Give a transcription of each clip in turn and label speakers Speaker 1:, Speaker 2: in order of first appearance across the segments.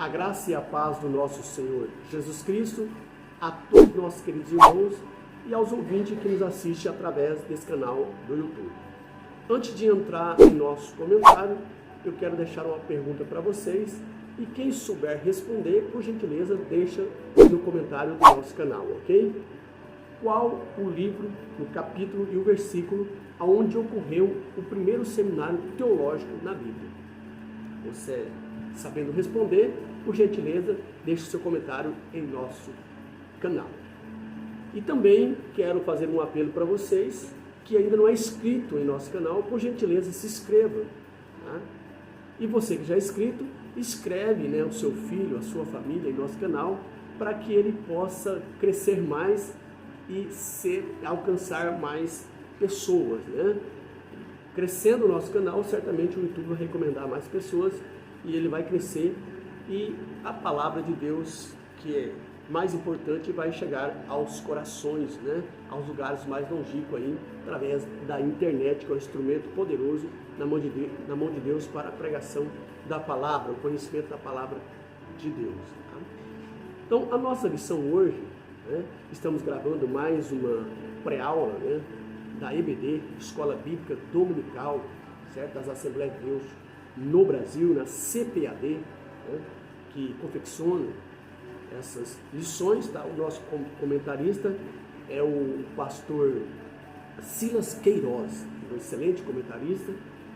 Speaker 1: A graça e a paz do nosso Senhor Jesus Cristo, a todos nossos queridos irmãos e aos ouvintes que nos assistem através desse canal do YouTube. Antes de entrar em nosso comentário, eu quero deixar uma pergunta para vocês e quem souber responder, por gentileza, deixa no comentário do nosso canal, ok? Qual o livro, o capítulo e o versículo onde ocorreu o primeiro seminário teológico na Bíblia? Você, sabendo responder, por gentileza, deixe seu comentário em nosso canal. E também quero fazer um apelo para vocês que ainda não é inscrito em nosso canal, por gentileza, se inscreva. Tá? E você que já é inscrito, inscreve, né, o seu filho, a sua família em nosso canal, para que ele possa crescer mais e alcançar mais pessoas, né? Crescendo o nosso canal, certamente o YouTube vai recomendar mais pessoas e ele vai crescer e a palavra de Deus, que é mais importante, vai chegar aos corações, né? Aos lugares mais longínquos aí, através da internet, que é um instrumento poderoso na mão de Deus para a pregação da palavra, o conhecimento da palavra de Deus. Tá? Então, a nossa lição hoje, né, estamos gravando mais uma pré-aula, né, da EBD, Escola Bíblica Dominical, certo? Das Assembleias de Deus no Brasil, na CPAD, né, que confecciona essas lições. Tá? O nosso comentarista é o pastor Silas Queiroz, um excelente comentarista,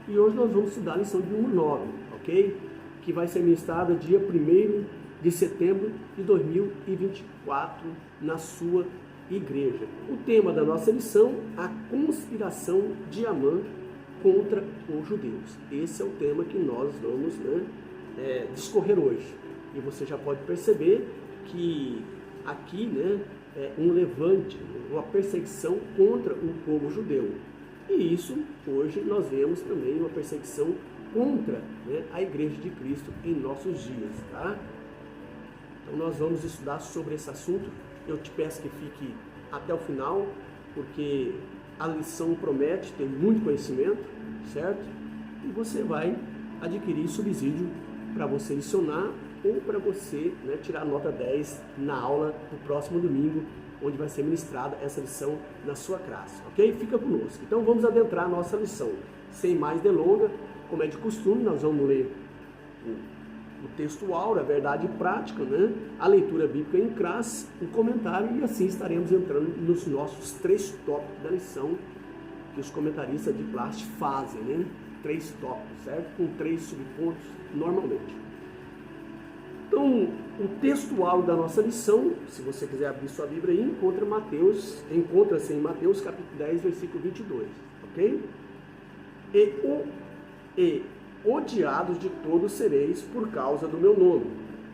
Speaker 1: e hoje nós vamos estudar a lição de número 9, ok? Que vai ser ministrada dia 1º de setembro de 2024 na sua igreja. O tema da nossa lição, a conspiração de Amã contra os judeus. Esse é o tema que nós vamos, né, discorrer hoje. E você já pode perceber que aqui, né, é um levante, uma perseguição contra o povo judeu. E isso, hoje, nós vemos também uma perseguição contra, né, a Igreja de Cristo em nossos dias, tá? Então nós vamos estudar sobre esse assunto. Eu te peço que fique até o final, porque a lição promete ter muito conhecimento, certo? E você vai adquirir subsídio para você licionar ou para você, né, tirar nota 10 na aula do próximo domingo, onde vai ser ministrada essa lição na sua classe, ok? Fica conosco. Então vamos adentrar a nossa lição. Sem mais delonga, como é de costume, nós vamos ler o texto áureo, a verdade prática, né? A leitura bíblica em classe, o comentário, e assim estaremos entrando nos nossos 3 tópicos da lição que os comentaristas de classe fazem, né? 3 tópicos, certo? Com 3 subpontos normalmente. Então, o texto áureo da nossa lição, se você quiser abrir sua Bíblia aí, encontra-se em Mateus capítulo 10, versículo 22, ok? E odiados de todos sereis por causa do meu nome,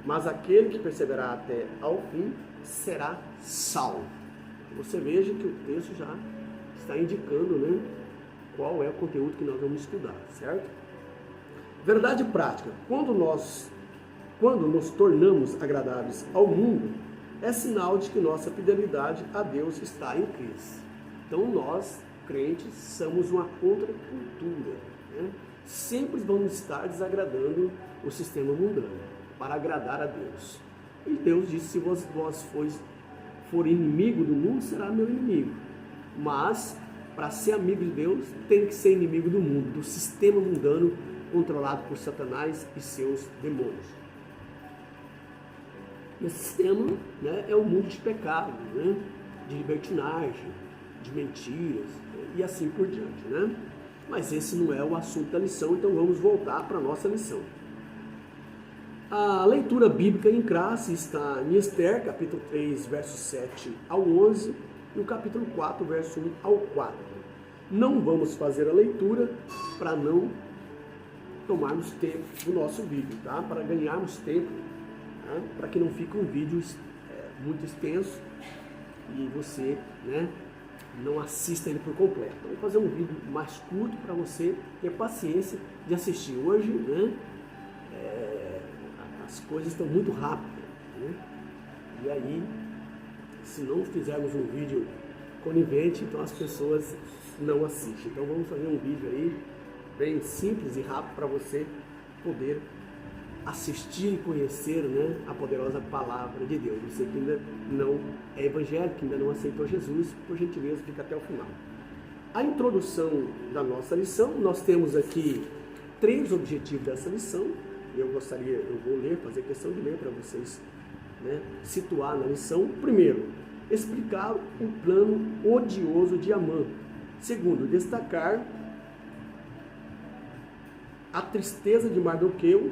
Speaker 1: mas aquele que perseverar até ao fim será salvo. Você veja que o texto já está indicando, né, qual é o conteúdo que nós vamos estudar, certo? Verdade prática. Quando nos tornamos agradáveis ao mundo, é sinal de que nossa fidelidade a Deus está em Cristo. Então nós, crentes, somos uma contracultura, né? Sempre vamos estar desagradando o sistema mundano para agradar a Deus. E Deus disse: se vós for inimigo do mundo, será meu inimigo. Mas, para ser amigo de Deus, tem que ser inimigo do mundo, do sistema mundano controlado por Satanás e seus demônios. Esse sistema, né, é o mundo de pecado, né, de libertinagem, de mentiras, e assim por diante, né? Mas esse não é o assunto da lição, então vamos voltar para a nossa lição. A leitura bíblica em classe está em Esther, capítulo 3, versos 7 ao 11, no capítulo 4, verso 1 ao 4. Não vamos fazer a leitura para não tomarmos tempo do nosso vídeo, tá? Para ganharmos tempo, tá? Para que não fique um vídeo muito extenso e você, né, não assista ele por completo. Vamos fazer um vídeo mais curto para você ter paciência de assistir. Hoje, né, as coisas estão muito rápidas, né? E aí, se não fizermos um vídeo conivente, então as pessoas não assistem. Então vamos fazer um vídeo aí bem simples e rápido para você poder assistir e conhecer, né, a poderosa palavra de Deus. Você que ainda não é evangélico, que ainda não aceitou Jesus, por gentileza, fica até o final. A introdução da nossa lição, nós temos aqui 3 objetivos dessa lição. Eu vou ler, fazer questão de ler para vocês, né, situar na lição. Primeiro, explicar o plano odioso de Amã. Segundo, destacar a tristeza de Mardoqueu,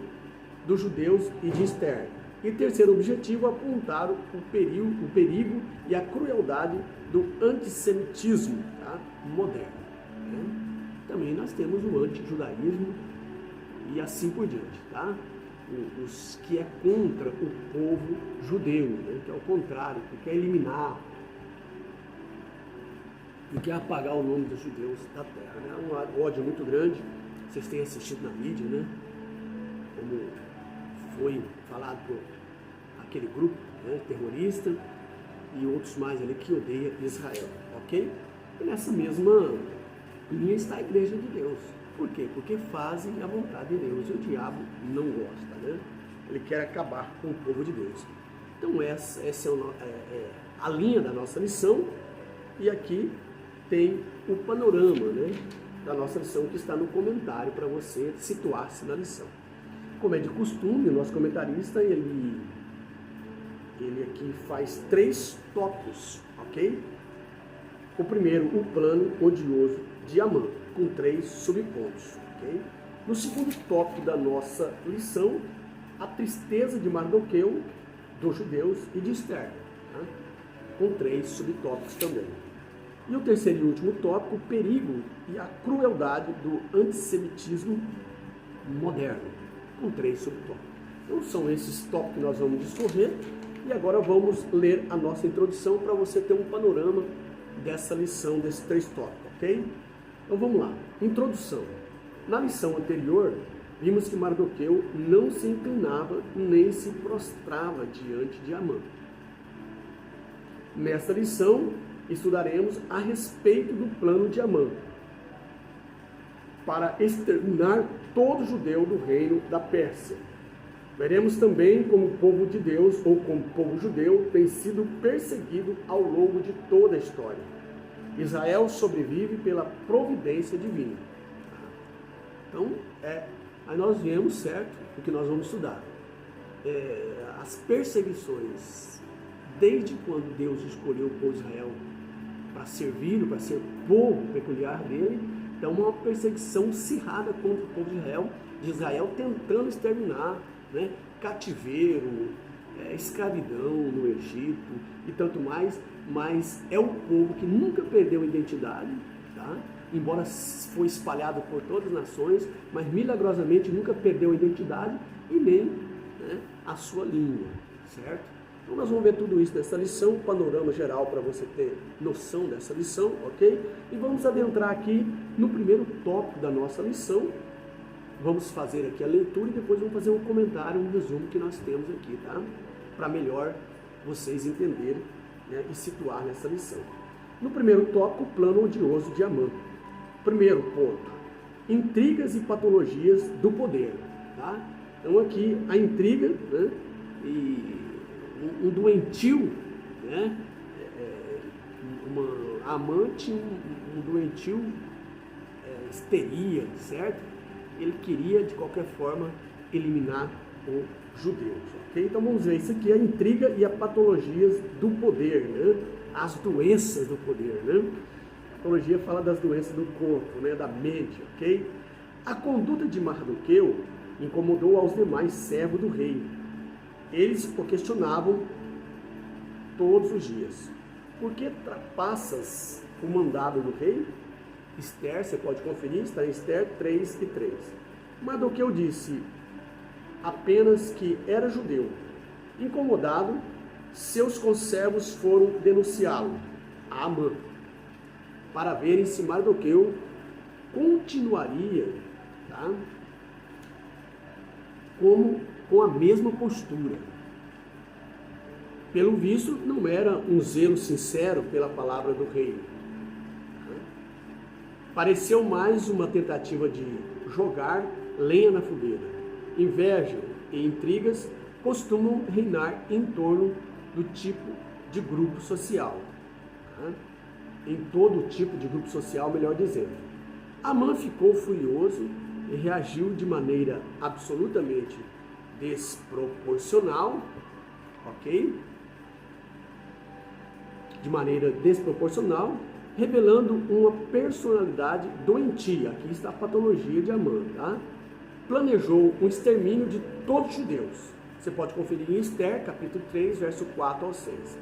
Speaker 1: dos judeus e de Esther. E terceiro objetivo, apontar o perigo e a crueldade do antissemitismo, tá, moderno. Né? Também nós temos o antijudaísmo e assim por diante, tá? Os que é contra o povo judeu, né? Que é o contrário, que quer eliminar, que quer apagar o nome dos judeus da terra. Né? Um ódio muito grande, vocês têm assistido na mídia, né? Como foi falado por aquele grupo, né, terrorista e outros mais ali que odeia Israel, ok? E nessa mesma linha está a Igreja de Deus. Por quê? Porque fazem a vontade de Deus e o diabo não gosta, né? Ele quer acabar com o povo de Deus. Então essa é a linha da nossa lição, e aqui tem o panorama, né, da nossa lição que está no comentário para você situar-se na lição. Como é de costume, o nosso comentarista, ele aqui faz 3 tópicos, ok? O primeiro, o plano odioso de Amã, com 3 subpontos, ok? No segundo tópico da nossa lição, a tristeza de Mardoqueu, dos judeus e de Esther, tá? Com 3 subtópicos também. E o terceiro e último tópico, o perigo e a crueldade do antissemitismo moderno, com 3 subtópicos. Então são esses tópicos que nós vamos discorrer, e agora vamos ler a nossa introdução para você ter um panorama dessa lição, desses 3 tópicos, ok? Então vamos lá. Introdução. Na lição anterior, vimos que Mardoqueu não se inclinava nem se prostrava diante de Amã. Nesta lição, estudaremos a respeito do plano de Amã para exterminar todo judeu do reino da Pérsia. Veremos também como o povo de Deus, ou como o povo judeu, tem sido perseguido ao longo de toda a história. Israel sobrevive pela providência divina. Então, aí nós vemos, certo, o que nós vamos estudar. As perseguições, desde quando Deus escolheu o povo de Israel para servir, para ser povo peculiar dele, então uma perseguição acirrada contra o povo de Israel tentando exterminar, né, cativeiro, escravidão no Egito e tanto mais, mas é um povo que nunca perdeu a identidade, tá? Embora foi espalhado por todas as nações, mas milagrosamente nunca perdeu a identidade e nem, né, a sua língua, certo? Então nós vamos ver tudo isso nessa lição, um panorama geral para você ter noção dessa lição, ok? E vamos adentrar aqui no primeiro tópico da nossa lição. Vamos fazer aqui a leitura e depois vamos fazer um comentário, um resumo que nós temos aqui, tá? Para melhor vocês entenderem, né, e situar nessa lição. No primeiro tópico, o plano odioso de Amã. Primeiro ponto, intrigas e patologias do poder, tá? Então aqui a intriga, né, e um doentio, né, uma amante, um doentio, histeria, certo? Ele queria, de qualquer forma, eliminar os judeus, ok? Então vamos ver, isso aqui é a intriga e as patologias do poder, né? As doenças do poder, né? A patologia fala das doenças do corpo, né? Da mente, ok? A conduta de Mardoqueu incomodou aos demais servos do rei. Eles o questionavam todos os dias. Por que trapassas o mandado do rei? Esther, você pode conferir, está em Esther 3 e 3. Mardoqueu disse apenas que era judeu. Incomodado, seus conservos foram denunciá-lo a Amã, para verem se Mardoqueu continuaria, tá, com a mesma postura. Pelo visto, não era um zelo sincero pela palavra do rei. Pareceu mais uma tentativa de jogar lenha na fogueira. Inveja e intrigas costumam reinar em torno do tipo de grupo social. Tá? Em todo tipo de grupo social, melhor dizendo. Amã ficou furioso e reagiu de maneira absolutamente desproporcional, ok? De maneira desproporcional, revelando uma personalidade doentia. Aqui está a patologia de Amã, tá? Planejou um extermínio de todos os judeus. Você pode conferir em Esther, capítulo 3, verso 4 ao 6.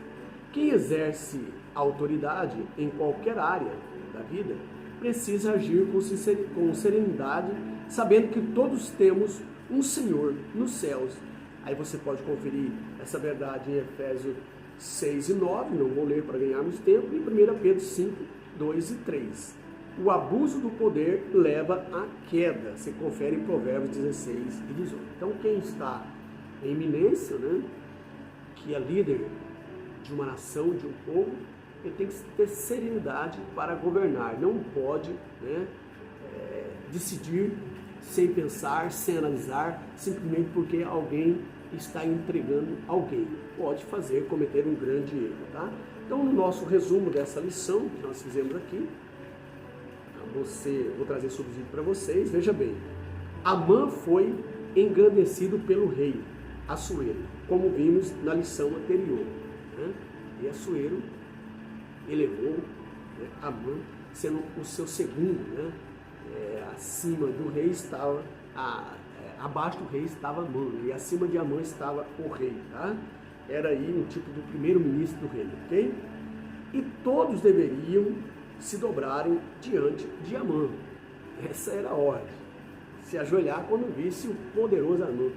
Speaker 1: Quem exerce autoridade em qualquer área da vida precisa agir com serenidade, sabendo que todos temos um Senhor nos céus. Aí você pode conferir essa verdade em Efésios 6 e 9, não vou ler para ganharmos tempo, e 1 Pedro 5, 2 e 3. O abuso do poder leva à queda. Você confere em Provérbios 16 e 18. Então quem está em iminência, né, que é líder de uma nação, de um povo, ele tem que ter serenidade para governar. Não pode, né, decidir sem pensar, sem analisar, simplesmente porque alguém está entregando alguém. Pode cometer um grande erro, tá? Então, no nosso resumo dessa lição que nós fizemos aqui, vou trazer subsídio para vocês. Veja bem, Amã foi engrandecido pelo rei Assuero, como vimos na lição anterior, né? E Assuero elevou, né, Amã, sendo o seu segundo, né? Acima do rei estava, abaixo do rei estava Amã, e acima de Amã estava o rei, tá? Era aí um tipo do primeiro-ministro do rei, ok? E todos deveriam se dobrarem diante de Amã. Essa era a ordem. Se ajoelhar quando visse o poderoso Amã.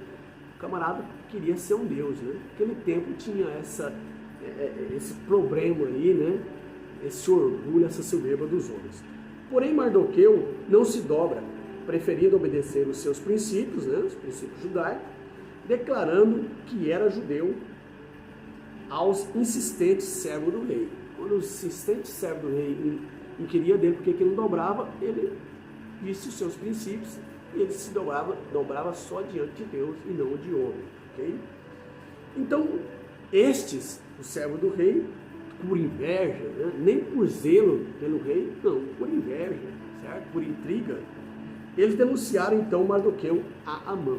Speaker 1: O camarada queria ser um deus, né? Naquele tempo tinha esse problema aí, né? Esse orgulho, essa soberba dos homens. Porém, Mardoqueu não se dobra, preferindo obedecer os seus princípios, né? Os princípios judaicos, declarando que era judeu aos insistentes servos do rei. Quando os insistentes servos do rei inquiriam dele porque ele não dobrava, ele disse os seus princípios e ele se dobrava só diante de Deus e não de homem, ok? Então, estes, os servos do rei, por inveja, né? Nem por zelo pelo rei, não, por inveja, certo? Por intriga, eles denunciaram então Mardoqueu a Amã.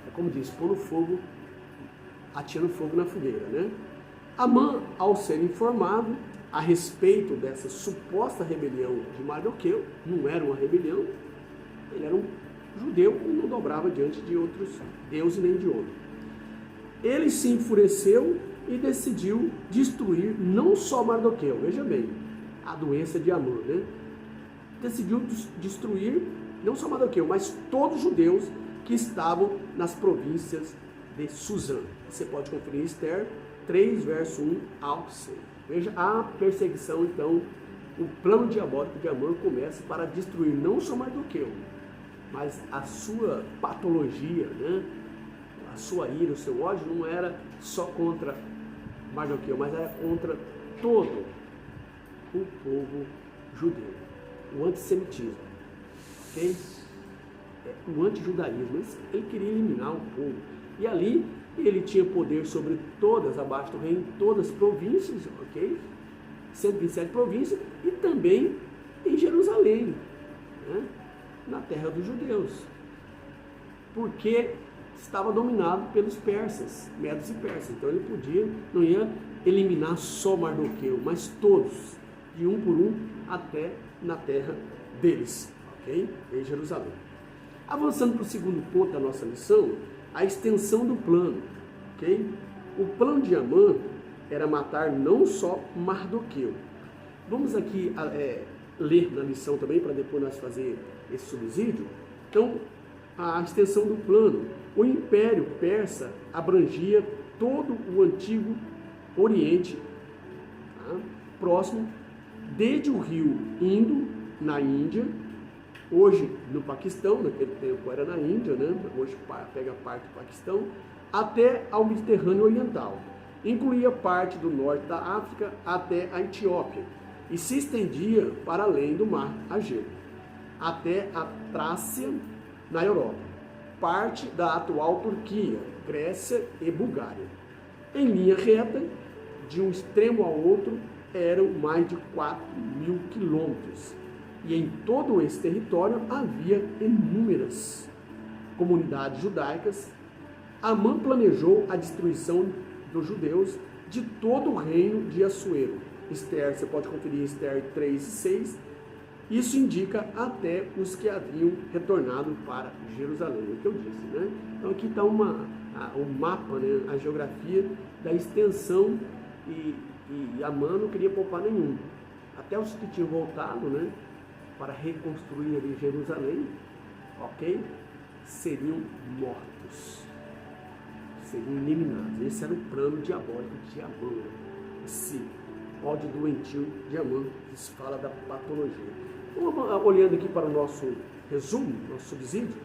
Speaker 1: É como diz, pôr no fogo, atirando fogo na fogueira, né? Amã, ao ser informado a respeito dessa suposta rebelião de Mardoqueu, não era uma rebelião, ele era um judeu e não dobrava diante de outros deuses nem de homem. Ele se enfureceu e decidiu destruir não só Mardoqueu, veja bem, a doença de Amã, né? Decidiu destruir não só Mardoqueu, mas todos os judeus que estavam nas províncias de Suzã. Você pode conferir Esther 3, verso 1 ao 6. Veja a perseguição, então, o plano diabólico de Amã começa para destruir não só Mardoqueu, mas a sua patologia, né? A sua ira, o seu ódio não era só contra Mardoqueu, mas era contra todo o povo judeu. O antissemitismo, ok? O antijudaísmo, ele queria eliminar o povo. E ali ele tinha poder sobre todas, abaixo do reino, todas as províncias, ok? 127 províncias, e também em Jerusalém, né? Na terra dos judeus. Porque estava dominado pelos persas, medos e persas. Então ele não ia eliminar só Mardoqueu, mas todos, de um por um, até na terra deles, ok? Em Jerusalém. Avançando para o segundo ponto da nossa lição, a extensão do plano, ok? O plano de Amã era matar não só Mardoqueu. Vamos aqui ler na lição também, para depois nós fazer esse subsídio. Então, a extensão do plano. O Império Persa abrangia todo o antigo Oriente, tá? Próximo, desde o rio Indo, na Índia, hoje no Paquistão, naquele tempo era na Índia, né? Hoje pega parte do Paquistão, até ao Mediterrâneo Oriental. Incluía parte do norte da África até a Etiópia e se estendia para além do mar Egeu, até a Trácia, na Europa. parte da atual Turquia, Grécia e Bulgária. Em linha reta, de um extremo ao outro, eram mais de 4.000 quilômetros. E em todo esse território havia inúmeras comunidades judaicas. Amã planejou a destruição dos judeus de todo o reino de Assuero. Esther, você pode conferir Esther 3 e 6. Isso indica até os que haviam retornado para Jerusalém, é o que eu disse, né? Então aqui está um mapa, né? A geografia da extensão e Amã não queria poupar nenhum. Até os que tinham voltado, né, para reconstruir ali Jerusalém, ok? Seriam mortos, seriam eliminados. Esse era o plano diabólico de Amã, esse ódio doentio de Amã, que se fala da patologia. Olhando aqui para o nosso resumo, nosso subsídio,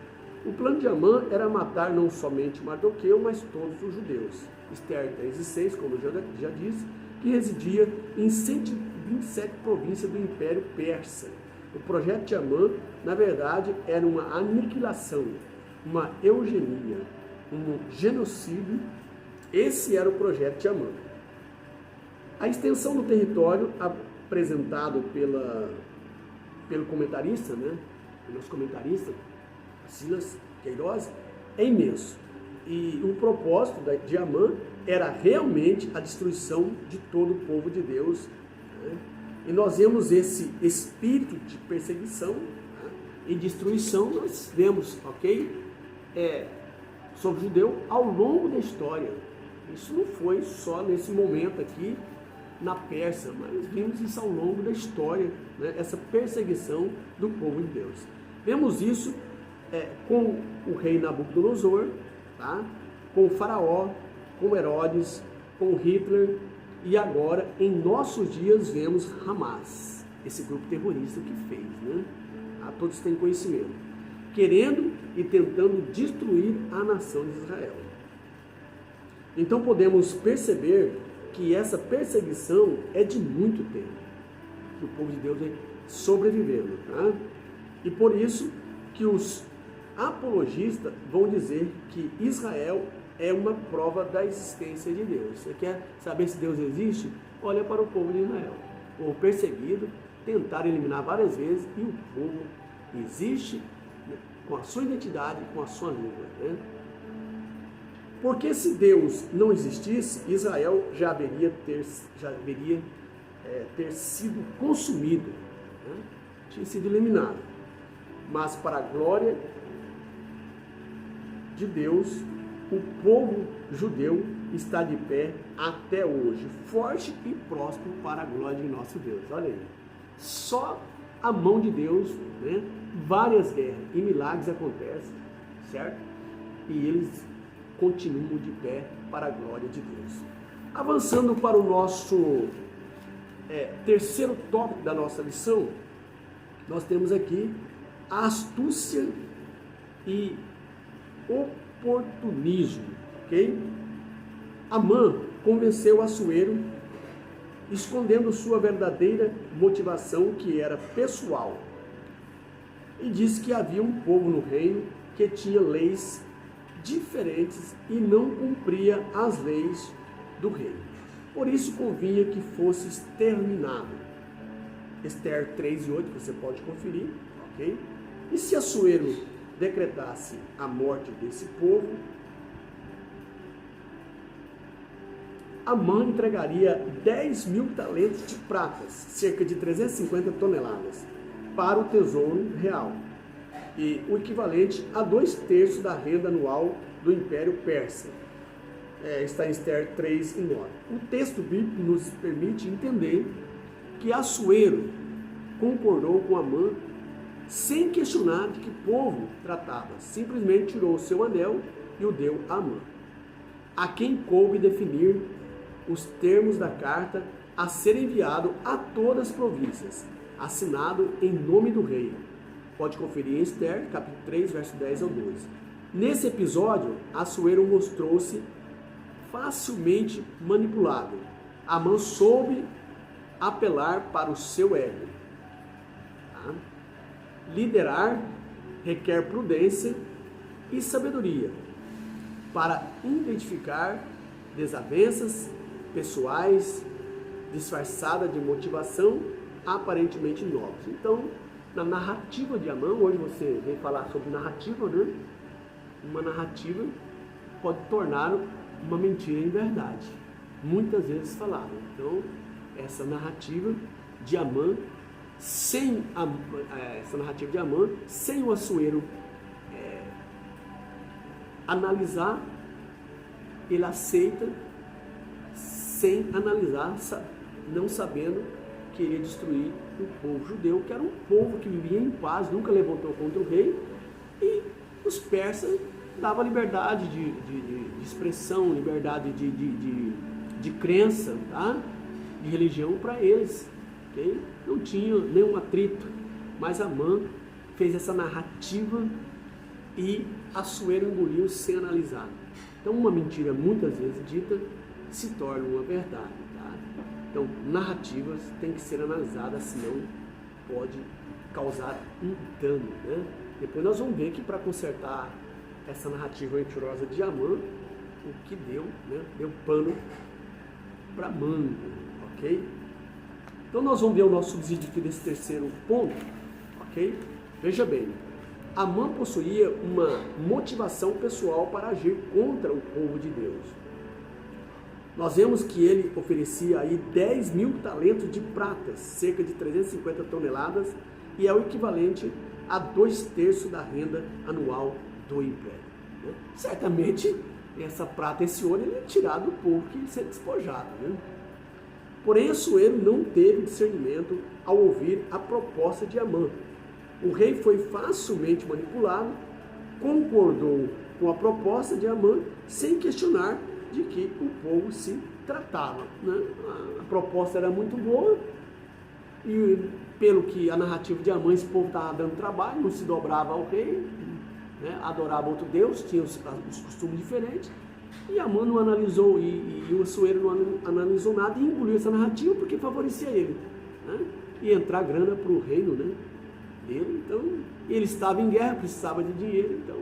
Speaker 1: o plano de Amã era matar não somente Mardoqueu, mas todos os judeus. Esther 3 e 6, como eu já disse, que residia em 127 províncias do Império Persa. O projeto de Amã, na verdade, era uma aniquilação, uma eugenia, um genocídio. Esse era o projeto de Amã. A extensão do território apresentado pelo comentarista, né, o nosso comentarista, Silas Queiroz, é imenso. E o propósito de Amã era realmente a destruição de todo o povo de Deus, né? E nós vemos esse espírito de perseguição, né, e destruição, nós vemos, ok? Sobre o judeu ao longo da história. Isso não foi só nesse momento aqui na Pérsia, mas vimos isso ao longo da história, né? Essa perseguição do povo de Deus. Vemos isso com o rei Nabucodonosor, tá? Com o faraó, com Herodes, com Hitler, e agora, em nossos dias, vemos Hamas, esse grupo terrorista que fez, né? Todos têm conhecimento, querendo e tentando destruir a nação de Israel. Então podemos perceber que essa perseguição é de muito tempo, que o povo de Deus vem sobrevivendo, tá? E por isso que os apologistas vão dizer que Israel é uma prova da existência de Deus. Você quer saber se Deus existe? Olha para o povo de Israel. O povo perseguido, tentaram eliminar várias vezes, e o povo existe, né, com a sua identidade, com a sua língua, né? Porque se Deus não existisse, Israel já deveria ter sido consumido, né? Tinha sido eliminado. Mas para a glória de Deus, o povo judeu está de pé até hoje, forte e próspero para a glória de nosso Deus. Olha aí, só a mão de Deus, né? Várias guerras e milagres acontecem, certo? E eles continuam de pé para a glória de Deus. Avançando para o nosso terceiro tópico da nossa lição, nós temos aqui a astúcia e oportunismo, ok? Amã convenceu Assuero, escondendo sua verdadeira motivação, que era pessoal, e disse que havia um povo no reino que tinha leis diferentes e não cumpria as leis do reino. Por isso convinha que fosse exterminado. Esther 3 e 8, você pode conferir, ok? E se Assuero decretasse a morte desse povo, Amã entregaria 10.000 talentos de pratas, cerca de 350 toneladas, para o tesouro real, e o equivalente a 2/3 da renda anual do Império Persa. Está em Esther 3 e 9. O texto bíblico nos permite entender que Assuero concordou com Amã sem questionar de que povo tratava. Simplesmente tirou o seu anel e o deu a Amã, a quem coube definir os termos da carta a ser enviado a todas as províncias, assinado em nome do rei. Pode conferir em Esther, capítulo 3, verso 10 ao 12. Nesse episódio, Assuero mostrou-se facilmente manipulado. Amã soube apelar para o seu ego. Tá? Liderar requer prudência, e sabedoria para identificar desavenças pessoais disfarçadas de motivação aparentemente nobres. Então, na narrativa de Amã, hoje você vem falar sobre narrativa, né? Uma narrativa pode tornar uma mentira em verdade, muitas vezes falada. Então, essa narrativa de Amã, sem o Assuero analisar, ele aceita sem analisar, não sabendo que iria destruir o povo judeu, que era um povo que vivia em paz, nunca levantou contra o rei, e os persas davam liberdade de expressão, liberdade de crença, tá? De religião para eles, okay? Não tinha nenhum atrito, mas Amã fez essa narrativa e Assuero engoliu sem analisar. Então, uma mentira muitas vezes dita se torna uma verdade, tá? Então, narrativas têm que ser analisadas, senão pode causar um dano, né? Depois nós vamos ver que para consertar essa narrativa mentirosa de Amã, o que deu, né? Deu pano para manga, ok? Então nós vamos ver o nosso subsídio aqui desse terceiro ponto, ok? Veja bem, Amã possuía uma motivação pessoal para agir contra o povo de Deus. Nós vemos que ele oferecia aí 10 mil talentos de prata, cerca de 350 toneladas, e é o equivalente a 2/3 da renda anual do império, né? Certamente, essa prata, esse ouro, ele é tirado do povo que ia ser despojado, né? Porém, Assuero não teve discernimento ao ouvir a proposta de Amã. O rei foi facilmente manipulado, concordou com a proposta de Amã, sem questionar de que o povo se tratava, né? A proposta era muito boa, e pelo que a narrativa de Amã, esse povo estava dando trabalho, não se dobrava ao rei, né? Adorava outro Deus, tinha os costumes diferentes, e Amã não analisou, e o Assuero não analisou nada e engoliu essa narrativa porque favorecia ele, né? E entrar grana para o reino, né? Dele. Então, ele estava em guerra, precisava de dinheiro, então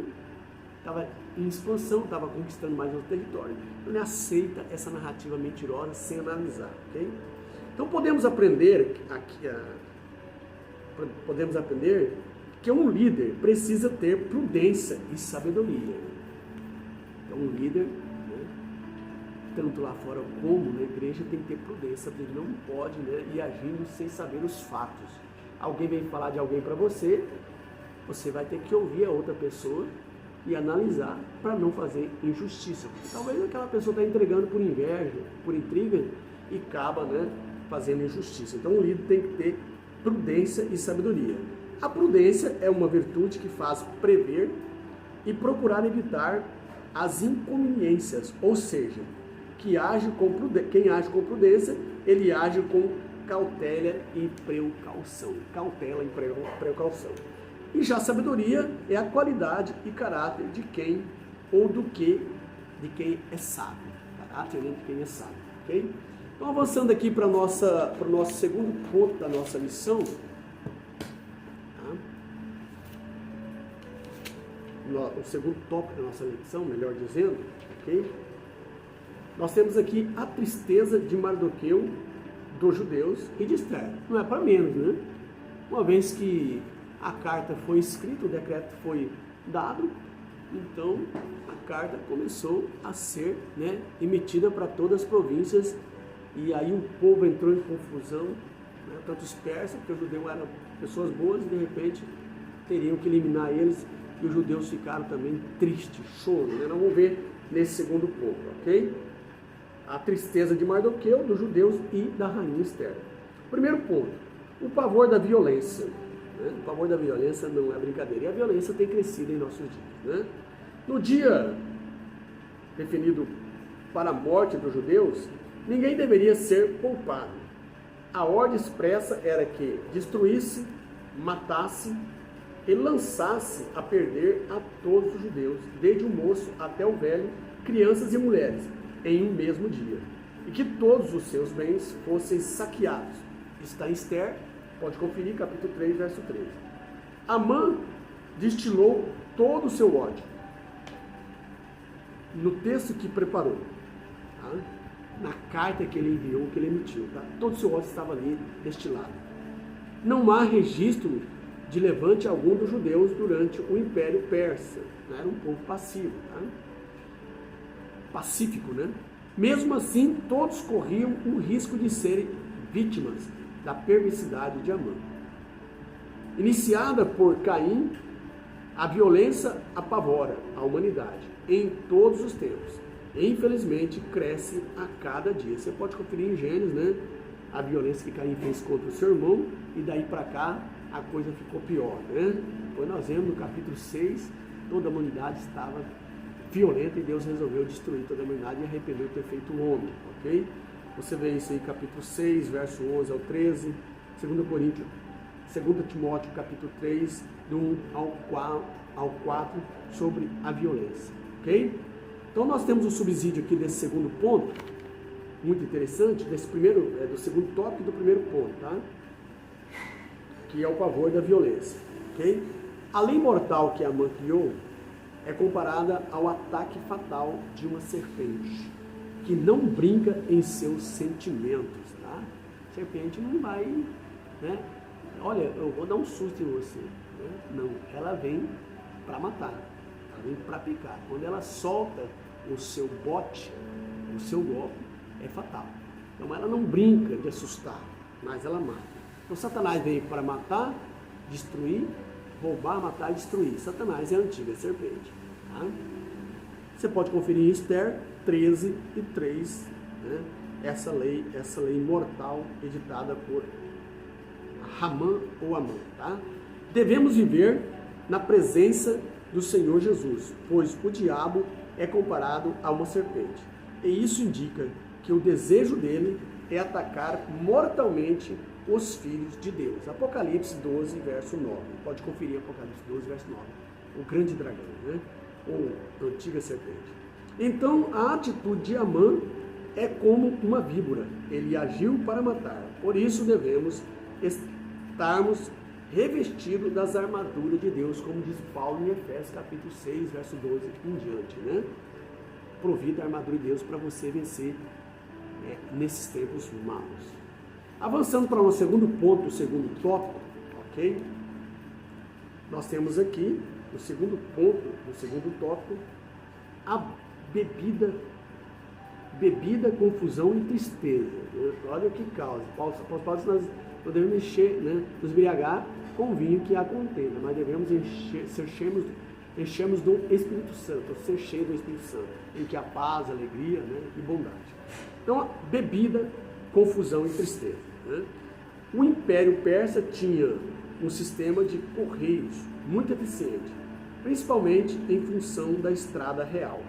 Speaker 1: estava em expansão, estava conquistando mais outro território. Então, ele aceita essa narrativa mentirosa sem analisar, ok? Então, podemos aprender que um líder precisa ter prudência e sabedoria. Então, um líder, né, tanto lá fora como na igreja, tem que ter prudência, ele não pode, né, ir agindo sem saber os fatos. Alguém vem falar de alguém para você, você vai ter que ouvir a outra pessoa e analisar para não fazer injustiça. Talvez aquela pessoa está entregando por inveja, por intriga, e acaba, né, fazendo injustiça. Então o líder tem que ter prudência e sabedoria. A prudência é uma virtude que faz prever e procurar evitar as inconveniências, ou seja, quem age com prudência, ele age com cautela e precaução. Cautela e precaução. E já a sabedoria é a qualidade e caráter de quem de quem é sábio. Caráter, né, de quem é sábio, ok? Então, avançando aqui para o nosso segundo ponto da nossa lição, tá? O segundo tópico da nossa lição, melhor dizendo, ok? Nós temos aqui a tristeza de Mardoqueu, dos judeus e de Esther. Não é para menos, né? Uma vez que a carta foi escrita, o decreto foi dado, então a carta começou a ser, né, emitida para todas as províncias, e aí o povo entrou em confusão, né? Tanto os persas, porque os judeus eram pessoas boas e de repente teriam que eliminar eles, e os judeus ficaram também tristes, choro, né? Nós vamos ver nesse segundo ponto, ok? A tristeza de Mardoqueu, dos judeus e da rainha Esther. Primeiro ponto, o pavor da violência, né? O pavor da violência não é brincadeira, e a violência tem crescido em nossos dias, né? No dia definido para a morte dos judeus, ninguém deveria ser poupado. A ordem expressa era que destruísse, matasse e lançasse a perder a todos os judeus, desde o moço até o velho, crianças e mulheres, em um mesmo dia, e que todos os seus bens fossem saqueados. Está em Esther, pode conferir, capítulo 3, verso 13. Amã destilou todo o seu ódio, no texto que preparou, tá? Na carta que ele enviou, que ele emitiu, tá? Todo o seu ódio estava ali destilado. Não há registro de levante algum dos judeus durante o Império Persa. Era um povo passivo, tá? Pacífico, né? Mesmo assim, todos corriam o risco de serem vítimas da perversidade de Amã. Iniciada por Caim, a violência apavora a humanidade em todos os tempos. E, infelizmente, cresce a cada dia. Você pode conferir em Gênesis, né? A violência que Caim fez contra o seu irmão, e daí para cá a coisa ficou pior, né? Depois nós vemos no capítulo 6, toda a humanidade estava violenta e Deus resolveu destruir toda a humanidade e arrependeu de ter feito o homem, ok? Você vê isso aí, capítulo 6, verso 11 ao 13, 2 Timóteo, capítulo 3, do 1 ao 4, sobre a violência, ok? Então nós temos um subsídio aqui desse segundo ponto, muito interessante, do segundo tópico e do primeiro ponto, tá? Que é o pavor da violência, ok? A lei mortal que Amã criou é comparada ao ataque fatal de uma serpente, que não brinca em seus sentimentos, tá? A serpente não vai, né? Olha, eu vou dar um susto em você, né? Não, ela vem para matar, ela vem para picar. Quando ela solta o seu bote, o seu golpe, é fatal. Então ela não brinca de assustar, mas ela mata. Então Satanás veio para matar, destruir, roubar, matar e destruir. Satanás é a antiga serpente. Tá? Você pode conferir em Esther 13 e 3, né? essa lei mortal editada por Ramã ou Amã. Tá? Devemos viver na presença do Senhor Jesus, pois o diabo é comparado a uma serpente. E isso indica que o desejo dele é atacar mortalmente os filhos de Deus. Apocalipse 12, verso 9. Pode conferir Apocalipse 12, verso 9. O grande dragão, né? Ou antiga serpente. Então, a atitude de Amã é como uma víbora. Ele agiu para matar. Por isso, devemos estarmos revestidos das armaduras de Deus, como diz Paulo em Efésios, capítulo 6, verso 12 em diante, né? Provida a armadura de Deus para você vencer nesses tempos maus. Avançando para o segundo ponto, o segundo tópico, ok? Nós temos aqui, o segundo ponto, o segundo tópico, a bebida, confusão e tristeza. Olha o que causa. Paulo nós não devemos nos embriagar com o vinho que há contenda, mas devemos enchermos do Espírito Santo, ser cheio do Espírito Santo, em que há paz, alegria, né, e bondade. Então, bebida, confusão e tristeza. Né? O Império Persa tinha um sistema de correios muito eficiente, principalmente em função da estrada real,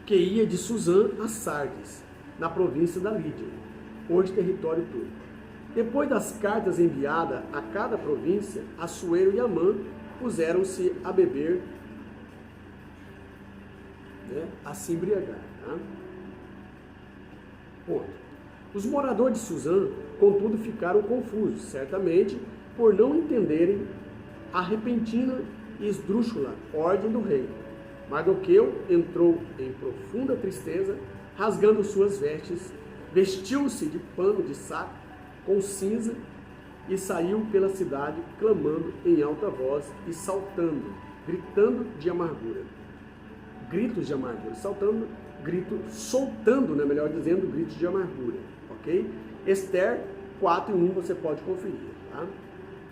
Speaker 1: que ia de Suzã a Sardes, na província da Lídia, hoje território turco. Depois das cartas enviadas a cada província, Assuero e Amã puseram-se a beber, né, a se embriagar. Tá? Ponto. Os moradores de Suzã, contudo, ficaram confusos, certamente por não entenderem a repentina e esdrúxula ordem do rei. Mardoqueu entrou em profunda tristeza, rasgando suas vestes, vestiu-se de pano de saco com cinza e saiu pela cidade clamando em alta voz e saltando, gritando de amargura. Gritos de amargura, soltando, né, melhor dizendo, gritos de amargura, ok? Esther 4:1 você pode conferir, tá?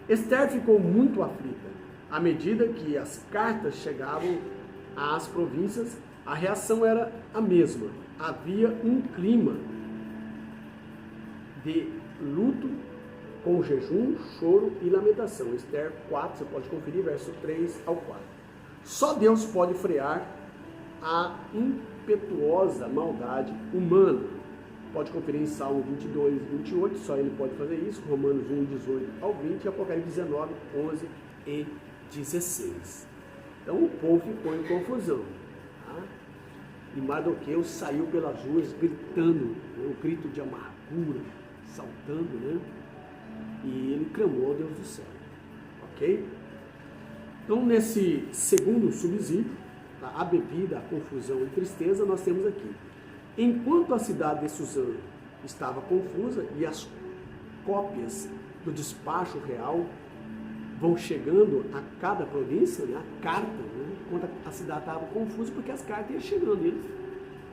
Speaker 1: Esther ficou muito aflita. À medida que as cartas chegavam às províncias, a reação era a mesma. Havia um clima de luto, com jejum, choro e lamentação. Esther 4, você pode conferir, verso 3 ao 4. Só Deus pode frear a impetuosa maldade humana. Pode conferir em Salmo 22, 28, só Ele pode fazer isso. Romanos 1, 18 ao 20 e Apocalipse 19, 11 e 16. Então o povo ficou em confusão. Tá? E Mardoqueu saiu pelas ruas gritando, né, um grito de amargura, saltando, né? E ele clamou ao Deus do céu. Ok? Então, nesse segundo subsídio, a bebida, a confusão e tristeza, nós temos aqui. Enquanto a cidade de Suzã estava confusa e as cópias do despacho real vão chegando a cada província, né, a carta, né, enquanto a cidade estava confusa, porque as cartas iam chegando, eles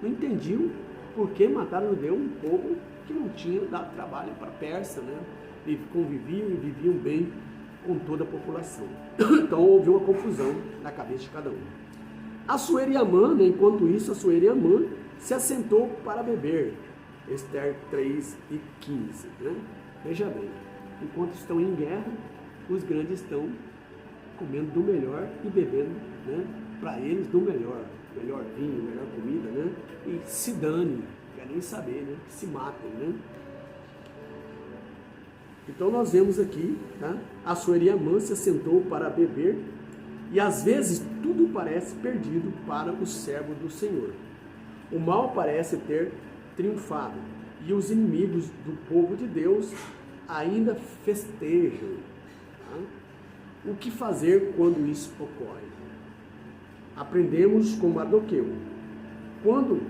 Speaker 1: não entendiam por que mataram o judeu, um povo que não tinha dado trabalho para a Pérsia, né, e conviviam e viviam bem com toda a população. Então houve uma confusão na cabeça de cada um. Assuero e Amã, né, enquanto isso, Assuero e Amã se assentou para beber. Ester 3 e 15. Né? Veja bem, enquanto estão em guerra, os grandes estão comendo do melhor e bebendo, né, para eles do melhor vinho, melhor comida, né, e se dane, não querem nem saber, né, que se matem, né. Então nós vemos aqui, tá, Assuero e Amã se assentou para beber, e às vezes tudo parece perdido para o servo do Senhor. O mal parece ter triunfado, e os inimigos do povo de Deus ainda festejam. Tá? O que fazer quando isso ocorre? Aprendemos com Mardoqueu. Quando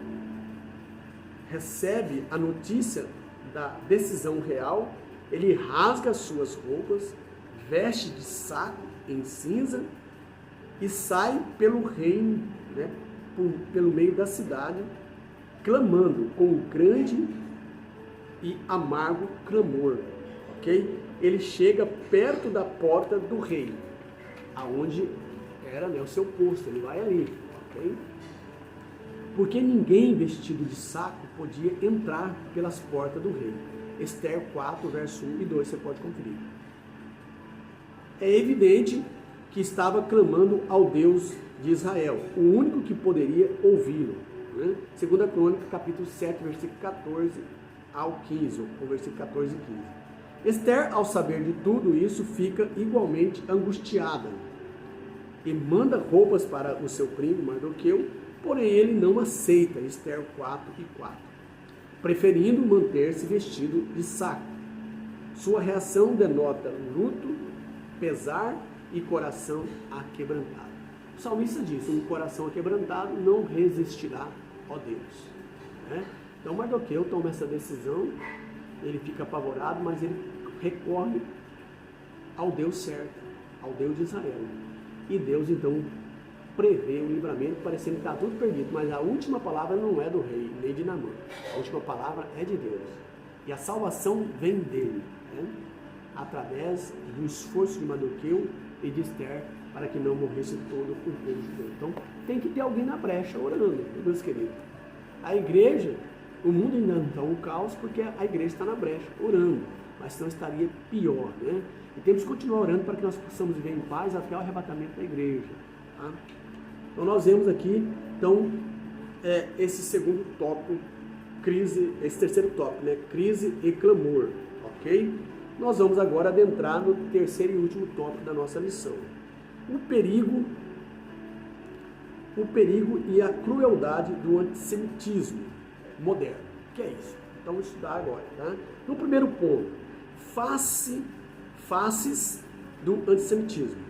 Speaker 1: recebe a notícia da decisão real, ele rasga suas roupas, veste de saco em cinza e sai pelo reino, né, pelo meio da cidade, clamando com um grande e amargo clamor, ok? Ele chega perto da porta do rei, aonde era, né, o seu posto, ele vai ali, ok? Porque ninguém vestido de saco podia entrar pelas portas do rei. Ester 4, verso 1 e 2, você pode conferir. É evidente que estava clamando ao Deus de Israel, o único que poderia ouvi-lo. Né? 2 Crônica, capítulo 7, versículo 14 ao 15, ou versículo 14 e 15. Ester, ao saber de tudo isso, fica igualmente angustiada e manda roupas para o seu primo Mardoqueu, porém ele não aceita. Ester 4 e 4, preferindo manter-se vestido de saco. Sua reação denota luto, pesar e coração aquebrantado. O salmista diz: um coração aquebrantado não resistirá, ó Deus. Né? Então Mardoqueu toma essa decisão, ele fica apavorado, mas ele recorre ao Deus certo, ao Deus de Israel. E Deus então prevê o livramento, parecendo que está tudo perdido, mas a última palavra não é do rei, nem de Naamã. A última palavra é de Deus. E a salvação vem dele, né? Através do esforço de Mardoqueu e de Ester, para que não morresse todo o povo judeu. Então, tem que ter alguém na brecha orando, meus queridos. A igreja, o mundo ainda não está um caos, porque a igreja está na brecha, orando, mas senão estaria pior, né? E temos que continuar orando para que nós possamos viver em paz até o arrebatamento da igreja. Tá? Então, nós vemos aqui, então, esse segundo tópico, crise, esse terceiro tópico, né? Crise e clamor, ok? Nós vamos agora adentrar no terceiro e último tópico da nossa lição. O perigo e a crueldade do antissemitismo moderno. O que é isso? Então vamos estudar agora, tá? No primeiro ponto, faces do antissemitismo.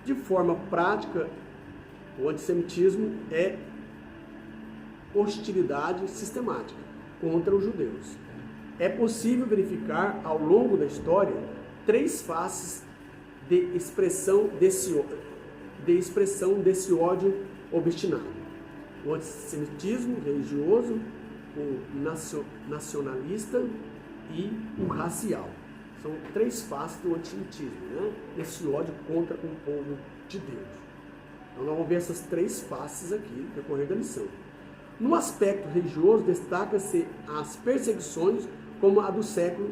Speaker 1: De forma prática, o antissemitismo é hostilidade sistemática contra os judeus. É possível verificar ao longo da história 3 faces de expressão desse ódio obstinado: o antissemitismo religioso, o nacionalista e o racial. São 3 faces do antissemitismo, né? Esse ódio contra o povo de Deus. Então nós vamos ver essas 3 faces aqui no decorrer da lição. No aspecto religioso, destaca-se as perseguições como a do século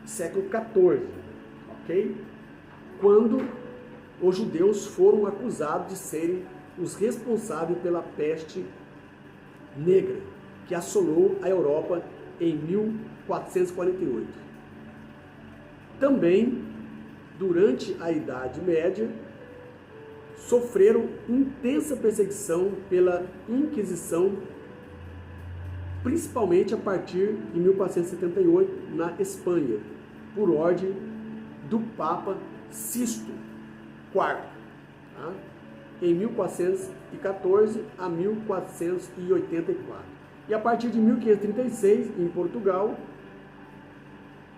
Speaker 1: XIV, ok? Quando os judeus foram acusados de serem os responsáveis pela peste negra, que assolou a Europa em 1448. Também, durante a Idade Média, sofreram intensa perseguição pela Inquisição, principalmente a partir de 1478, na Espanha, por ordem do Papa Sisto IV. Tá? em 1414 a 1484. E a partir de 1536, em Portugal,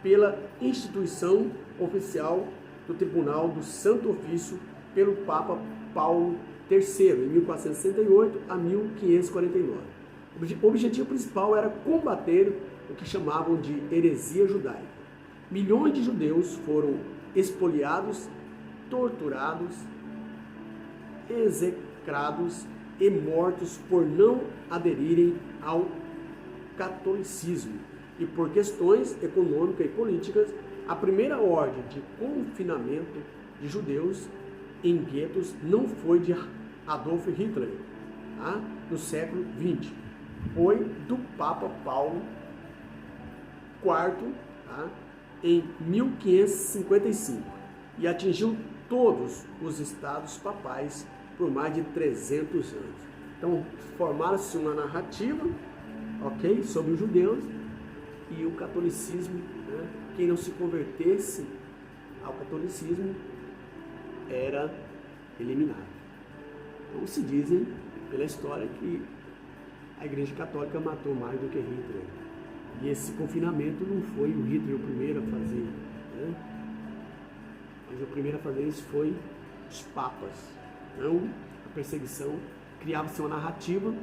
Speaker 1: pela instituição oficial do Tribunal do Santo Ofício pelo Papa Paulo III, em 1468 a 1549. O objetivo principal era combater o que chamavam de heresia judaica. Milhões de judeus foram expoliados, torturados, execrados e mortos por não aderirem ao catolicismo. E por questões econômicas e políticas, a primeira ordem de confinamento de judeus em guetos não foi de Adolf Hitler, tá? No século XX. Foi do Papa Paulo IV, tá? Em 1555, e atingiu todos os estados papais por mais de 300 anos. Então, formaram-se uma narrativa, ok, sobre os judeus e o catolicismo, né? Quem não se convertesse ao catolicismo era eliminado. Então, se dizem pela história que a Igreja Católica matou mais do que Hitler. E esse confinamento não foi o Hitler o primeiro a fazer, né? Mas o primeiro a fazer isso foi os papas. Então, a perseguição, criava-se uma narrativa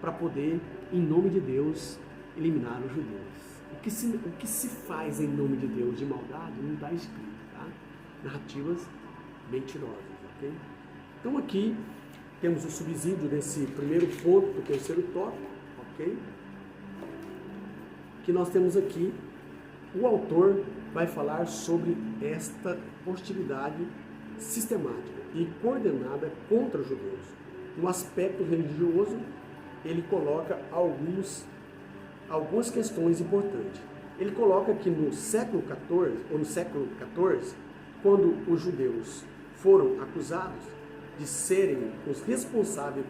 Speaker 1: para poder, em nome de Deus, eliminar os judeus. O que se faz em nome de Deus de maldade não está escrito, tá? Narrativas mentirosas, ok? Então aqui temos o subsídio desse primeiro ponto do terceiro tópico, ok? Que nós temos aqui, o autor vai falar sobre esta hostilidade sistemática e coordenada contra os judeus. No aspecto religioso, ele coloca algumas questões importantes. Ele coloca que no século XIV, quando os judeus foram acusados de serem os responsáveis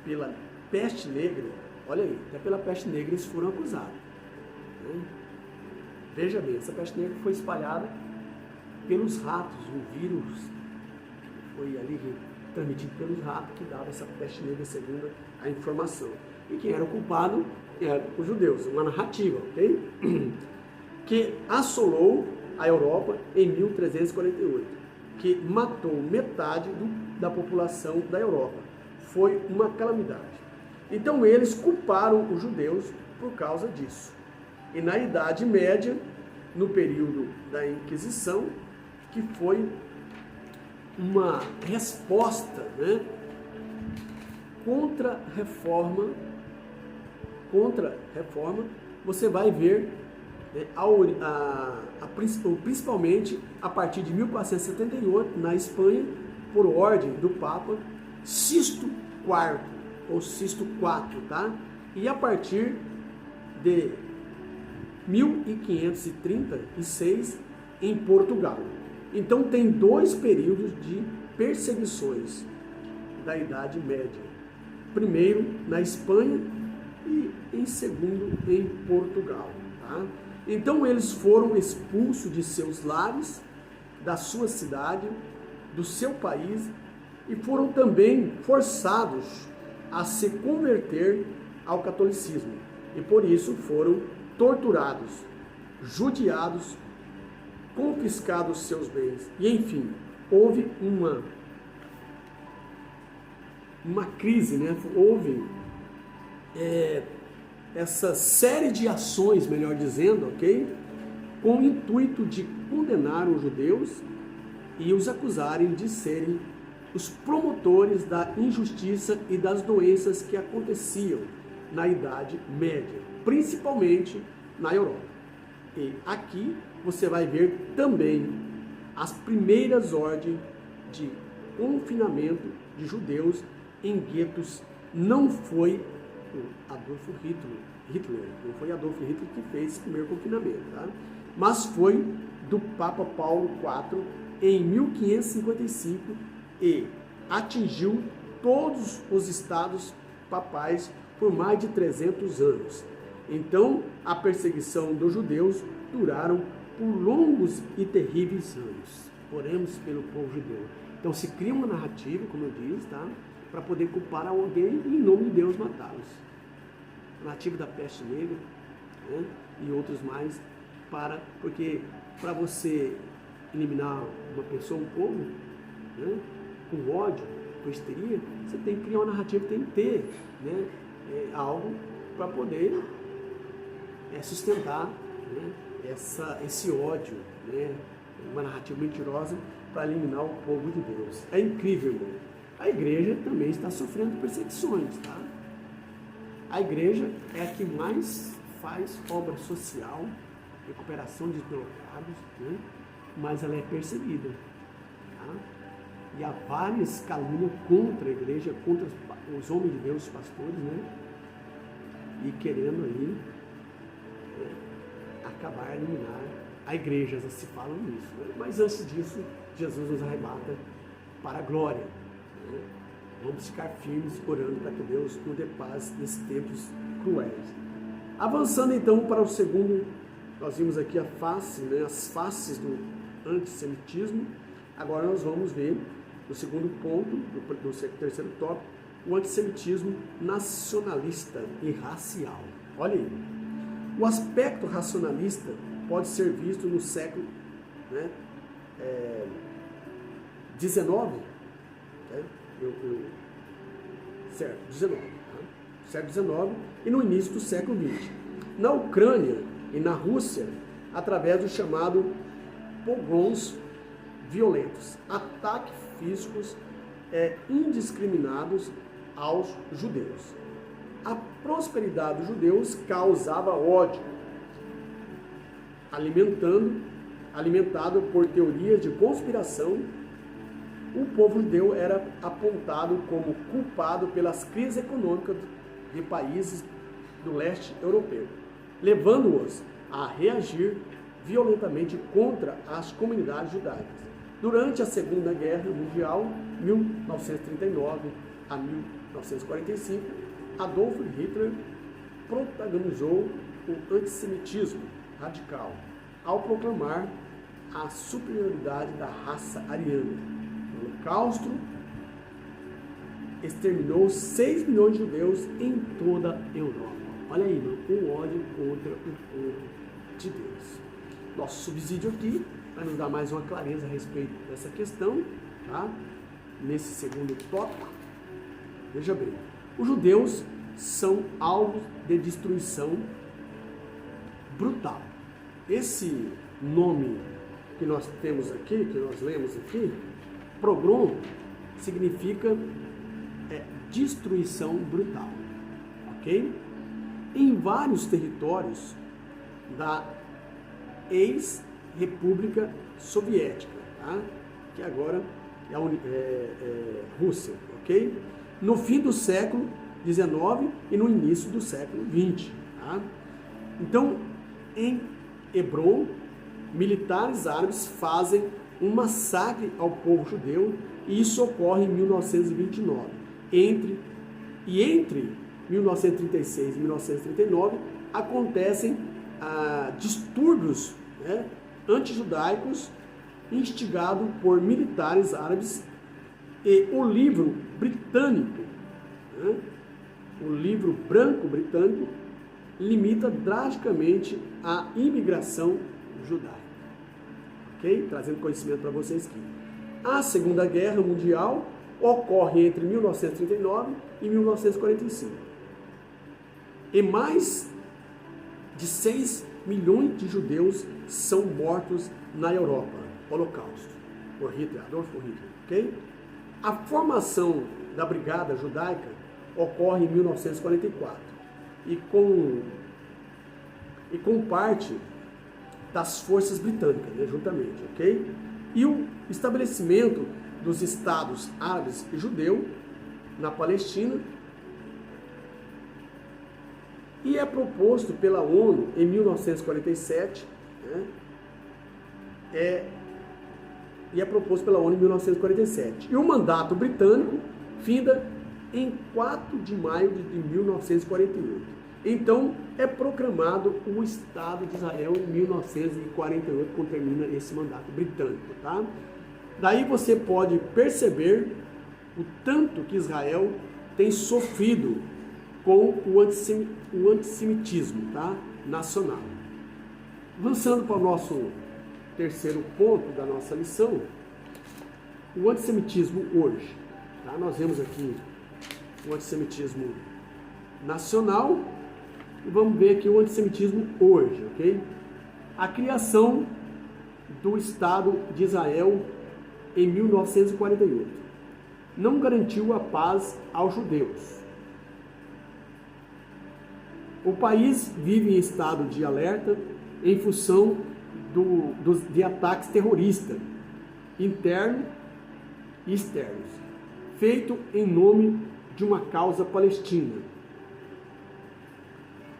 Speaker 1: pela peste negra, olha aí, até pela peste negra eles foram acusados, né? Veja bem, essa peste negra foi espalhada pelos ratos, um vírus foi ali transmitido pelos ratos que dava essa peste negra segundo a informação. E quem era o culpado eram os judeus, uma narrativa, ok? Que assolou a Europa em 1348, que matou metade da população da Europa. Foi uma calamidade. Então eles culparam os judeus por causa disso. E na Idade Média, no período da Inquisição, que foi uma resposta, né, contra a reforma, você vai ver, né, principalmente a partir de 1478, na Espanha, por ordem do Papa Sisto IV, ou Sisto IV, tá? E a partir de 1536, em Portugal. Então tem dois períodos de perseguições da Idade Média. Primeiro na Espanha e em segundo em Portugal, tá? Então eles foram expulsos de seus lares, da sua cidade, do seu país, e foram também forçados a se converter ao catolicismo. E por isso foram torturados, judiados, confiscados seus bens. E enfim, houve uma crise, né? Houve essa série de ações, melhor dizendo, ok? Com o intuito de condenar os judeus e os acusarem de serem os promotores da injustiça e das doenças que aconteciam na Idade Média, principalmente na Europa. E aqui você vai ver também as primeiras ordens de confinamento de judeus em guetos. Não foi o Adolf Hitler, não foi Adolf Hitler que fez esse primeiro confinamento, tá? Mas foi do Papa Paulo IV em 1555 e atingiu todos os estados papais por mais de 300 anos. Então, a perseguição dos judeus duraram por longos e terríveis anos. Oremos pelo povo judeu. Então se cria uma narrativa, como eu disse, tá? Para poder culpar alguém e em nome de Deus matá-los. A narrativa da peste negra, né? E outros mais, porque para você eliminar uma pessoa, um povo, né? Com ódio, com histeria, você tem que criar uma narrativa, tem que ter, né? Algo para poder sustentar, né? Esse ódio, né? Uma narrativa mentirosa para eliminar o povo de Deus. É incrível, irmão. A igreja também está sofrendo perseguições, tá? A igreja é a que mais faz obra social, recuperação de deslocados, né? Mas ela é perseguida, tá? E há várias calúnias contra a igreja, contra os homens de Deus, os pastores, né? E querendo aí acabar, eliminar a igreja, já se fala nisso, né? Mas antes disso, Jesus nos arrebata para a glória, né? Vamos ficar firmes, orando para que Deus nos dê paz nesses tempos cruéis. Avançando então para o segundo, nós vimos aqui a face, né? As faces do antissemitismo. Agora nós vamos ver o segundo ponto, do terceiro tópico, o antissemitismo nacionalista e racial. Olha aí. O aspecto racionalista pode ser visto no século, né, 19, né, certo, 19, tá? Século 19 e no início do século 20. Na Ucrânia e na Rússia, através do chamado pogroms violentos, ataques físicos indiscriminados aos judeus. A prosperidade dos judeus causava ódio, alimentado por teorias de conspiração. O povo judeu era apontado como culpado pelas crises econômicas de países do leste europeu, levando-os a reagir violentamente contra as comunidades judaicas. Durante a Segunda Guerra Mundial, 1939 a 1945, Adolf Hitler protagonizou o antissemitismo radical ao proclamar a superioridade da raça ariana. O Holocausto exterminou 6 milhões de judeus em toda a Europa. Olha aí, irmão, o ódio contra o povo de Deus. Nosso subsídio aqui vai nos dar mais uma clareza a respeito dessa questão, tá? Nesse segundo tópico. Veja bem, os judeus são alvos de destruição brutal. Esse nome que nós temos aqui, que nós lemos aqui, pogrom, significa destruição brutal, ok? Em vários territórios da ex-República Soviética, tá? Que agora é a Rússia, ok? No fim do século XIX e no início do século XX, tá? Então, em Hebron, militares árabes fazem um massacre ao povo judeu e isso ocorre em 1929. Entre 1936 e 1939 acontecem distúrbios, né, antijudaicos instigados por militares árabes e o livro britânico, né, o livro branco britânico limita drasticamente a imigração judaica. Ok? Trazendo conhecimento para vocês aqui. A Segunda Guerra Mundial ocorre entre 1939 e 1945. E mais de 6 milhões de judeus são mortos na Europa. Holocausto. Por Hitler, Adolf Hitler. Ok? A formação da Brigada Judaica ocorre em 1944. E com parte das forças britânicas, né, juntamente, ok? E o estabelecimento dos estados árabes e judeu na Palestina e é proposto pela ONU em 1947, né, e é proposto pela ONU em 1947. E o mandato britânico finda em 4 de maio de 1948. Então, é proclamado o Estado de Israel em 1948, quando termina esse mandato britânico, tá? Daí você pode perceber o tanto que Israel tem sofrido com o antissemitismo, tá? Nacional. Avançando para o nosso terceiro ponto da nossa lição, o antissemitismo hoje. Tá? Nós vemos aqui o antissemitismo nacional e vamos ver aqui o antissemitismo hoje, ok? A criação do Estado de Israel em 1948 não garantiu a paz aos judeus. O país vive em estado de alerta em função de ataques terroristas, internos e externos, feito em nome de uma causa palestina.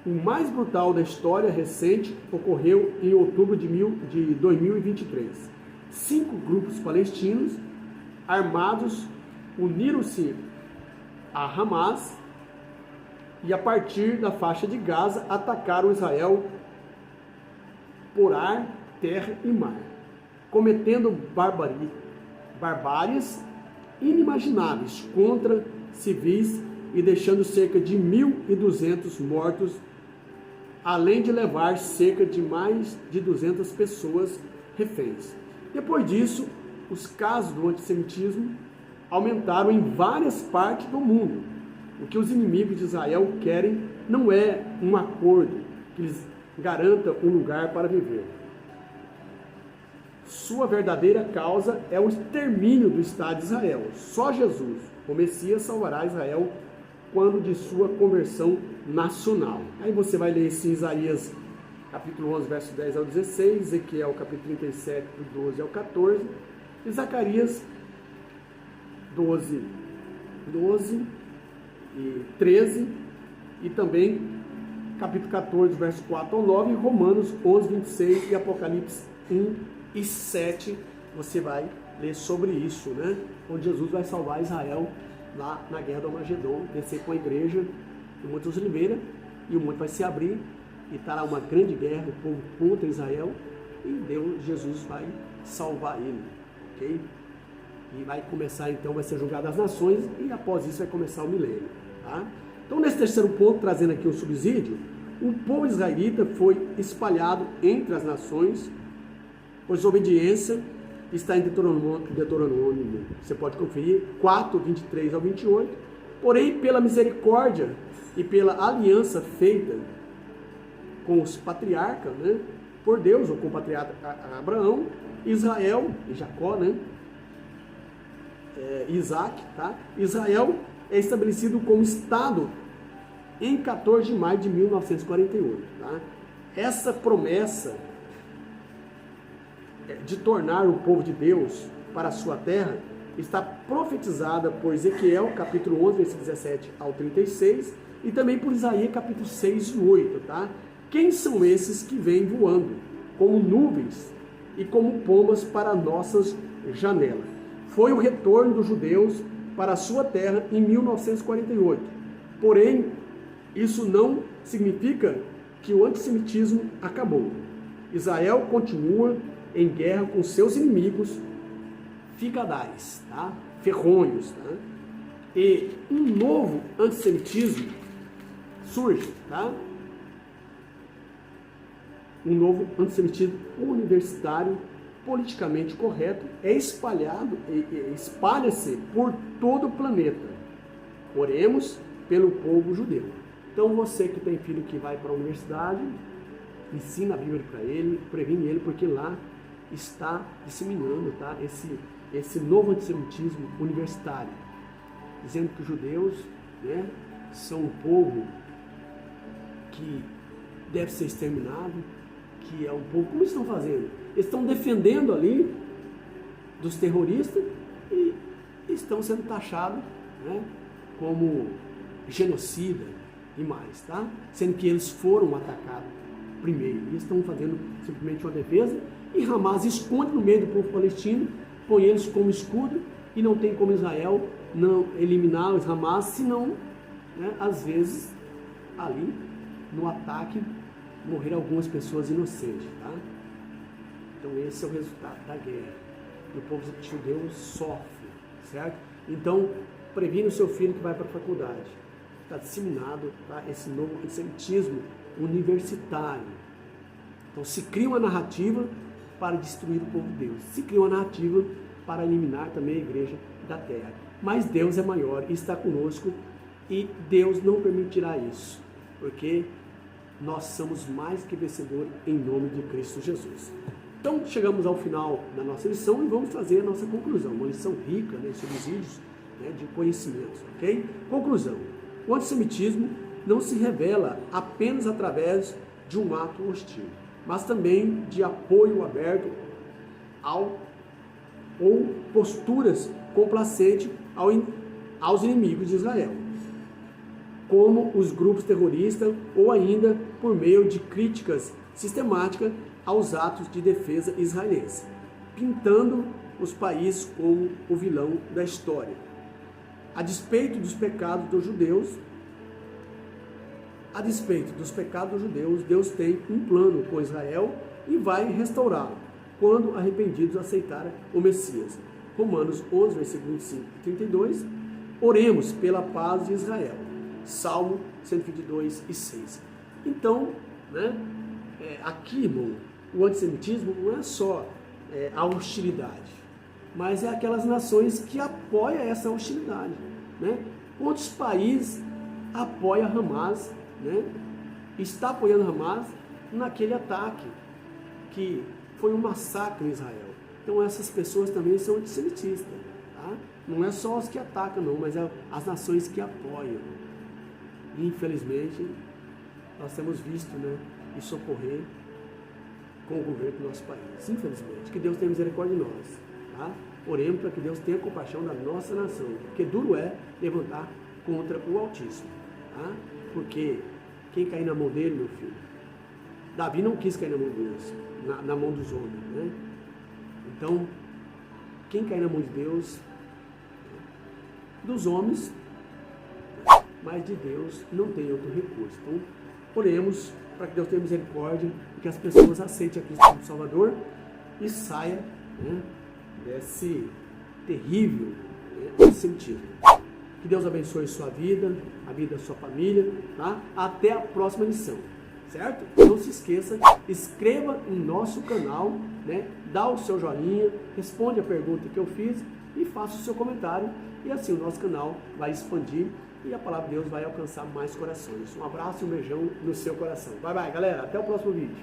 Speaker 1: O mais brutal da história recente ocorreu em outubro de 2023. 5 grupos palestinos armados uniram-se a Hamas e, a partir da faixa de Gaza, atacaram Israel por ar, terra e mar, cometendo barbáries inimagináveis contra civis e deixando cerca de 1.200 mortos, além de levar cerca de mais de 200 pessoas reféns. Depois disso, os casos do antissemitismo aumentaram em várias partes do mundo. O que os inimigos de Israel querem não é um acordo que lhes garanta um lugar para viver. Sua verdadeira causa é o extermínio do Estado de Israel. Só Jesus, o Messias, salvará Israel quando de sua conversão nacional. Aí você vai ler isso em Isaías capítulo 11, verso 10 ao 16, Ezequiel capítulo 37, do 12 ao 14, e Zacarias 12 e 13, e também capítulo 14, verso 4 ao 9, Romanos 11, 26 e Apocalipse 1 e 7, você vai ler sobre isso, né? Onde Jesus vai salvar Israel lá na guerra do Armagedon, descer com a igreja do Monte dos Oliveiras, e o monte vai se abrir, e estará uma grande guerra, o povo contra Israel, e Jesus vai salvar ele, ok? E vai começar então, vai ser julgado as nações, e após isso vai começar o milênio, tá? Então, nesse terceiro ponto, trazendo aqui um subsídio, o povo israelita foi espalhado entre as nações, pois obediência está em Deuteronômio, você pode conferir, 4, 23 ao 28, porém, pela misericórdia e pela aliança feita com os patriarcas, né, por Deus, ou com o patriarca Abraão, Israel e Jacó, né, Isaac, tá? Israel é estabelecido como Estado em 14 de maio de 1948. Tá? Essa promessa de tornar o povo de Deus para a sua terra está profetizada por Ezequiel, capítulo 11, versículo 17 ao 36, e também por Isaías, capítulo 6 e 8. Tá? Quem são esses que vêm voando, como nuvens e como pombas para nossas janelas? Foi o retorno dos judeus para a sua terra em 1948. Porém, isso não significa que o antissemitismo acabou. Israel continua em guerra com seus inimigos ficadais, tá? Ferronhos. Tá? E um novo antissemitismo surge. Tá? Um novo antissemitismo universitário, politicamente correto, é espalhado, espalha-se por todo o planeta. Oremos pelo povo judeu. Então você que tem filho que vai para a universidade, ensina a Bíblia para ele, previne ele, porque lá está disseminando, tá, esse novo antissemitismo universitário, dizendo que os judeus, né, são um povo que deve ser exterminado, que é um povo... Como eles estão fazendo? Eles estão defendendo ali dos terroristas e estão sendo taxados, né, como genocida e mais, tá? Sendo que eles foram atacados primeiro. Eles estão fazendo simplesmente uma defesa, e Hamas esconde no meio do povo palestino, põe eles como escudo, e não tem como Israel não eliminar os Hamas, senão, né, às vezes, ali no ataque, morrer algumas pessoas inocentes, tá? Então esse é o resultado da guerra. e o povo judeu sofre, certo? Então, previne o seu filho que vai para a faculdade. Está disseminado, tá, esse novo antissemitismo universitário. Então, se cria uma narrativa para destruir o povo de Deus. Se cria uma narrativa para eliminar também a igreja da terra. Mas Deus é maior e está conosco, e Deus não permitirá isso, porque nós somos mais que vencedores em nome de Cristo Jesus. Então, chegamos ao final da nossa lição e vamos fazer a nossa conclusão. Uma lição rica, né, subsídios, né, de conhecimentos, ok? Conclusão. O antissemitismo não se revela apenas através de um ato hostil, mas também de apoio aberto ou posturas complacentes aos inimigos de Israel, como os grupos terroristas, ou ainda por meio de críticas sistemáticas aos atos de defesa israelense, pintando os países como o vilão da história. A despeito dos pecados dos judeus, Deus tem um plano com Israel e vai restaurá-lo quando arrependidos aceitarem o Messias. Romanos 11, versículo 25 e 32. Oremos pela paz de Israel. Salmo 122 e 6. Então, né, aqui, irmão, o antissemitismo não é só a hostilidade, mas é aquelas nações que apoiam essa hostilidade, né? Outros países apoiam Hamas, né? Está apoiando Hamas naquele ataque que foi um massacre em Israel. Então essas pessoas também são antissemitistas, tá? Não é só os que atacam não, mas é as nações que apoiam. E, infelizmente, nós temos visto, né, isso ocorrer com o governo do nosso país. Infelizmente, que Deus tenha misericórdia de nós, tá? Oremos para que Deus tenha compaixão da nossa nação, porque duro é levantar contra o Altíssimo, tá? Porque quem cair na mão dele, meu filho, Davi não quis cair na mão de Deus, na mão dos homens, né? Então, quem cair na mão de Deus, dos homens, mas de Deus não tem outro recurso. Então, oremos para que Deus tenha misericórdia e que as pessoas aceitem a Cristo como Salvador e saia, né, desse terrível, né, antissemitismo. Que Deus abençoe sua vida, a vida da sua família, tá? Até a próxima lição, certo? Não se esqueça, inscreva em nosso canal, né? Dá o seu joinha, responde a pergunta que eu fiz e faça o seu comentário, e assim o nosso canal vai expandir e a palavra de Deus vai alcançar mais corações. Um abraço e um beijão no seu coração. Bye, bye, galera. Até o próximo vídeo.